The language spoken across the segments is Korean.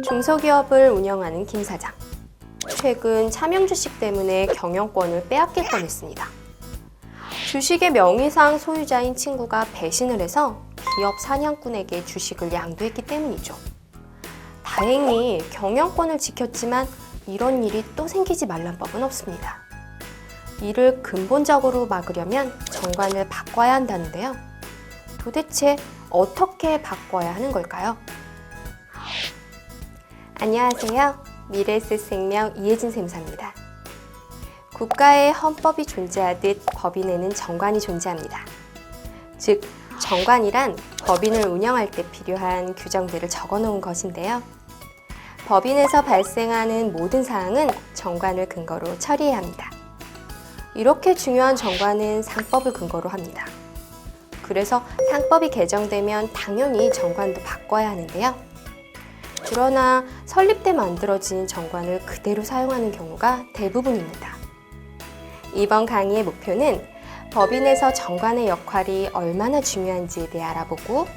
중소기업을 운영하는 김 사장. 최근 차명 주식 때문에 경영권을 빼앗길 뻔했습니다. 주식의 명의상 소유자인 친구가 배신을 해서 기업 사냥꾼에게 주식을 양도했기 때문이죠. 다행히 경영권을 지켰지만 이런 일이 또 생기지 말란 법은 없습니다. 이를 근본적으로 막으려면 정관을 바꿔야 한다는데요. 도대체 어떻게 바꿔야 하는 걸까요? 안녕하세요. 미래에셋생명 이혜진 샘사입니다. 국가의 헌법이 존재하듯 법인에는 정관이 존재합니다. 즉, 정관이란 법인을 운영할 때 필요한 규정들을 적어놓은 것인데요. 법인에서 발생하는 모든 사항은 정관을 근거로 처리해야 합니다. 이렇게 중요한 정관은 상법을 근거로 합니다. 그래서 상법이 개정되면 당연히 정관도 바꿔야 하는데요. 그러나 설립 때 만들어진 정관을 그대로 사용하는 경우가 대부분입니다. 이번 강의의 목표는 법인에서 정관의 역할이 얼마나 중요한지에 대해 알아보고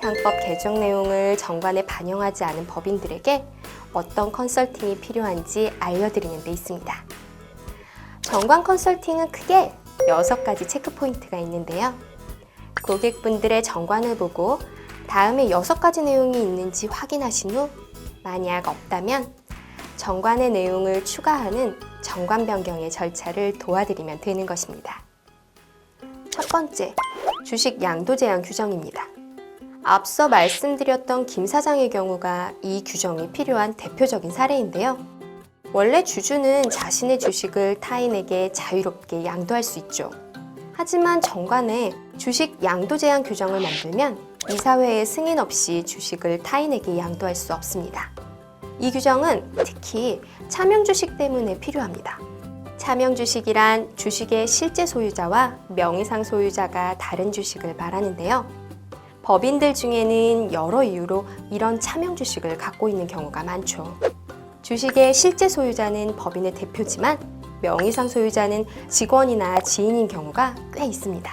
상법 개정 내용을 정관에 반영하지 않은 법인들에게 어떤 컨설팅이 필요한지 알려드리는 데 있습니다. 정관 컨설팅은 크게 6가지 체크 포인트가 있는데요. 고객분들의 정관을 보고 다음에 6가지 내용이 있는지 확인하신 후 만약 없다면 정관의 내용을 추가하는 정관 변경의 절차를 도와드리면 되는 것입니다. 첫 번째, 주식 양도 제한 규정입니다. 앞서 말씀드렸던 김 사장의 경우가 이 규정이 필요한 대표적인 사례인데요. 원래 주주는 자신의 주식을 타인에게 자유롭게 양도할 수 있죠. 하지만 정관에 주식 양도 제한 규정을 만들면 이사회의 승인 없이 주식을 타인에게 양도할 수 없습니다. 이 규정은 특히 차명 주식 때문에 필요합니다. 차명 주식이란 주식의 실제 소유자와 명의상 소유자가 다른 주식을 말하는데요. 법인들 중에는 여러 이유로 이런 차명 주식을 갖고 있는 경우가 많죠. 주식의 실제 소유자는 법인의 대표지만 명의상 소유자는 직원이나 지인인 경우가 꽤 있습니다.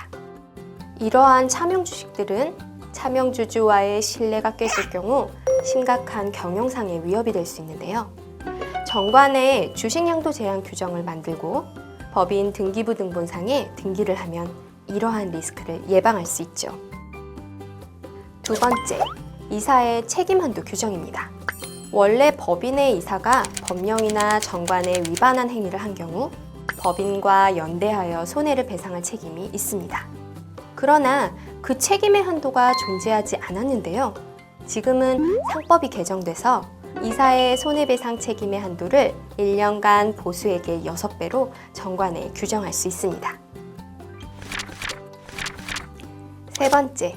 이러한 차명 주식들은 차명 주주와의 신뢰가 깨질 경우 심각한 경영상의 위협이 될 수 있는데요. 정관에 주식 양도 제한 규정을 만들고 법인 등기부 등본상에 등기를 하면 이러한 리스크를 예방할 수 있죠. 두 번째, 이사의 책임 한도 규정입니다. 원래 법인의 이사가 법령이나 정관에 위반한 행위를 한 경우 법인과 연대하여 손해를 배상할 책임이 있습니다. 그러나 그 책임의 한도가 존재하지 않았는데요. 지금은 상법이 개정돼서 이사의 손해배상 책임의 한도를 1년간 보수액의 6배로 정관에 규정할 수 있습니다. 세 번째,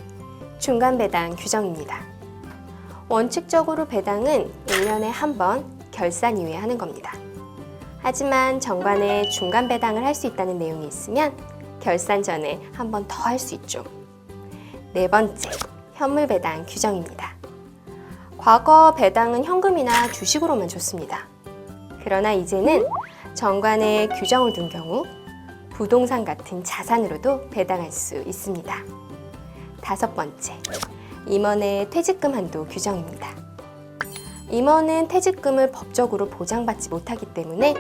중간 배당 규정입니다. 원칙적으로 배당은 1년에 한 번 결산 이후에 하는 겁니다. 하지만 정관에 중간 배당을 할 수 있다는 내용이 있으면 결산 전에 한 번 더 할 수 있죠. 네 번째, 현물 배당 규정입니다. 과거 배당은 현금이나 주식으로만 줬습니다. 그러나 이제는 정관에 규정을 둔 경우 부동산 같은 자산으로도 배당할 수 있습니다. 다섯 번째, 임원의 퇴직금 한도 규정입니다. 임원은 퇴직금을 법적으로 보장받지 못하기 때문에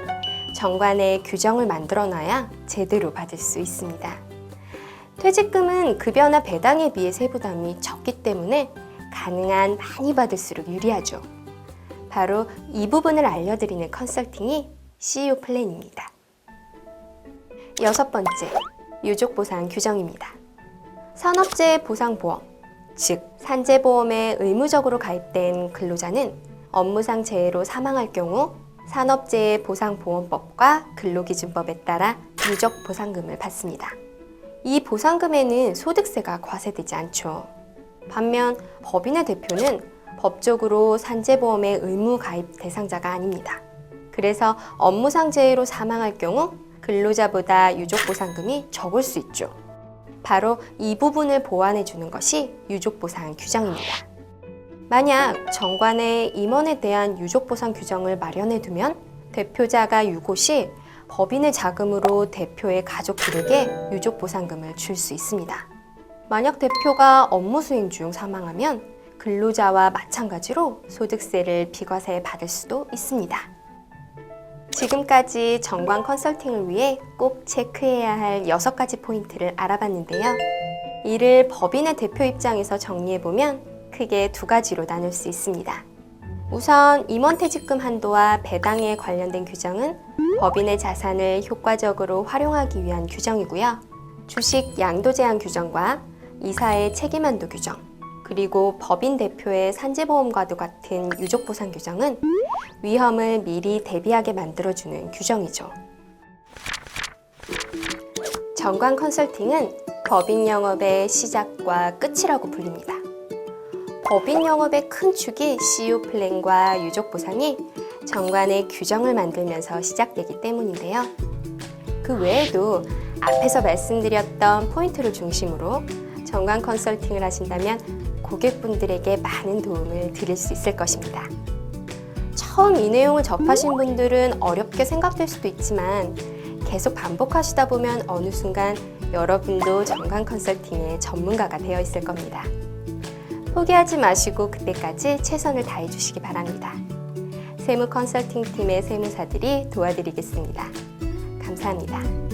정관에 규정을 만들어놔야 제대로 받을 수 있습니다. 퇴직금은 급여나 배당에 비해 세부담이 적기 때문에 가능한 많이 받을수록 유리하죠. 바로 이 부분을 알려드리는 컨설팅이 CEO 플랜입니다. 여섯 번째, 유족보상 규정입니다. 산업재해 보상보험, 즉 산재보험에 의무적으로 가입된 근로자는 업무상 재해로 사망할 경우 산업재해보상보험법과 근로기준법에 따라 유족보상금을 받습니다. 이 보상금에는 소득세가 과세되지 않죠. 반면 법인의 대표는 법적으로 산재보험의 의무 가입 대상자가 아닙니다. 그래서 업무상 재해로 사망할 경우 근로자보다 유족보상금이 적을 수 있죠. 바로 이 부분을 보완해 주는 것이 유족보상 규정입니다. 만약 정관에 임원에 대한 유족보상 규정을 마련해 두면 대표자가 유고 시 법인의 자금으로 대표의 가족들에게 유족보상금을 줄 수 있습니다. 만약 대표가 업무 수행 중 사망하면 근로자와 마찬가지로 소득세를 비과세 받을 수도 있습니다. 지금까지 정관 컨설팅을 위해 꼭 체크해야 할 6가지 포인트를 알아봤는데요. 이를 법인의 대표 입장에서 정리해보면 크게 2가지로 나눌 수 있습니다. 우선 임원퇴직금 한도와 배당에 관련된 규정은 법인의 자산을 효과적으로 활용하기 위한 규정이고요. 주식 양도 제한 규정과 이사의 책임 한도 규정, 그리고 법인 대표의 산재보험과도 같은 유족보상 규정은 위험을 미리 대비하게 만들어주는 규정이죠. 정관 컨설팅은 법인 영업의 시작과 끝이라고 불립니다. 법인 영업의 큰 축이 CU 플랜과 유족 보상이 정관의 규정을 만들면서 시작되기 때문인데요. 그 외에도 앞에서 말씀드렸던 포인트를 중심으로 정관 컨설팅을 하신다면 고객분들에게 많은 도움을 드릴 수 있을 것입니다. 처음 이 내용을 접하신 분들은 어렵게 생각될 수도 있지만 계속 반복하시다 보면 어느 순간 여러분도 정관 컨설팅의 전문가가 되어 있을 겁니다. 포기하지 마시고 그때까지 최선을 다해 주시기 바랍니다. 세무 컨설팅 팀의 세무사들이 도와드리겠습니다. 감사합니다.